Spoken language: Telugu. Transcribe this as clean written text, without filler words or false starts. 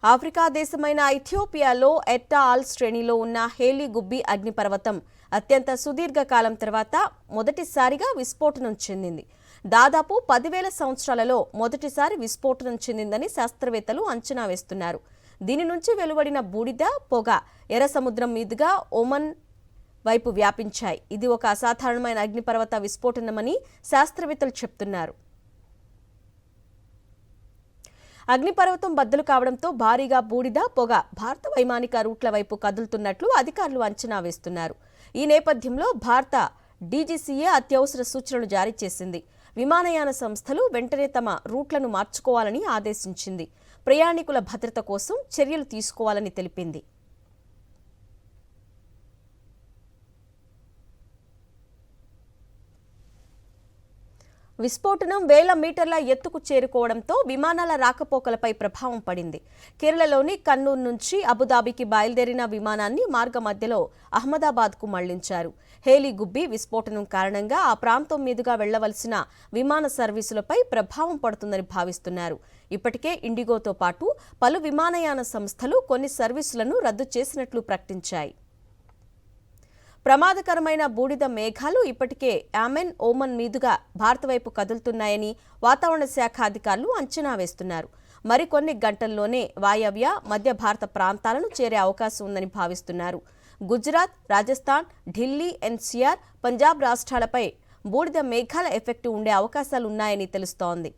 ఆఫ్రికా దేశమైన ఇథియోపియాలో ఎట్టాల్ శ్రేణిలో ఉన్న హేలీ గుబ్బి అగ్నిపర్వతం అత్యంత సుదీర్ఘ కాలం తర్వాత మొదటిసారిగా విస్ఫోటనం చెందింది. దాదాపు 10,000 సంవత్సరాలలో మొదటిసారి విస్ఫోటనం చెందిందని శాస్త్రవేత్తలు అంచనా వేస్తున్నారు. దీని నుంచి వెలువడిన బూడిద, పొగ ఎర్ర సముద్రం మీదుగా ఒమన్ వైపు వ్యాపించాయి. ఇది ఒక అసాధారణమైన అగ్నిపర్వత విస్ఫోటనమని శాస్త్రవేత్తలు చెప్తున్నారు. అగ్నిపర్వతం బద్దలు కావడంతో భారీగా బూడిద, పొగ భారత వైమానిక రూట్ల వైపు కదులుతున్నట్లు అధికారులు అంచనా వేస్తున్నారు. ఈ నేపథ్యంలో భారత డీజీసీఏ అత్యవసర సూచనలు జారీ చేసింది. విమానయాన సంస్థలు వెంటనే తమ రూట్లను మార్చుకోవాలని ఆదేశించింది. ప్రయాణికుల భద్రత కోసం చర్యలు తీసుకోవాలని తెలిపింది. విస్ఫోటనం వేల మీటర్ల ఎత్తుకు చేరుకోవడంతో విమానాల రాకపోకలపై ప్రభావం పడింది. కేరళలోని కన్నూర్ నుంచి అబుదాబికి బయలుదేరిన విమానాన్ని మార్గ మధ్యలో అహ్మదాబాద్కు మళ్లించారు. హేలీ గుబ్బి విస్ఫోటనం కారణంగా ఆ ప్రాంతం మీదుగా వెళ్లవలసిన విమాన సర్వీసులపై ప్రభావం పడుతుందని భావిస్తున్నారు. ఇప్పటికే ఇండిగోతో పాటు పలు విమానయాన సంస్థలు కొన్ని సర్వీసులను రద్దు చేసినట్లు ప్రకటించాయి. ప్రమాదకరమైన బూడిద మేఘాలు ఇప్పటికే యామెన్, ఓమన్ మీదుగా భారత వైపు కదులుతున్నాయని వాతావరణ శాఖ అధికారులు అంచనా వేస్తున్నారు. మరికొన్ని గంటల్లోనే వాయవ్య, మధ్య భారత ప్రాంతాలను చేరే అవకాశం ఉందని భావిస్తున్నారు. గుజరాత్, రాజస్థాన్, ఢిల్లీ, ఎన్సీఆర్, పంజాబ్ రాష్ట్రాలపై బూడిద మేఘాల ఎఫెక్టు ఉండే అవకాశాలున్నాయని తెలుస్తోంది.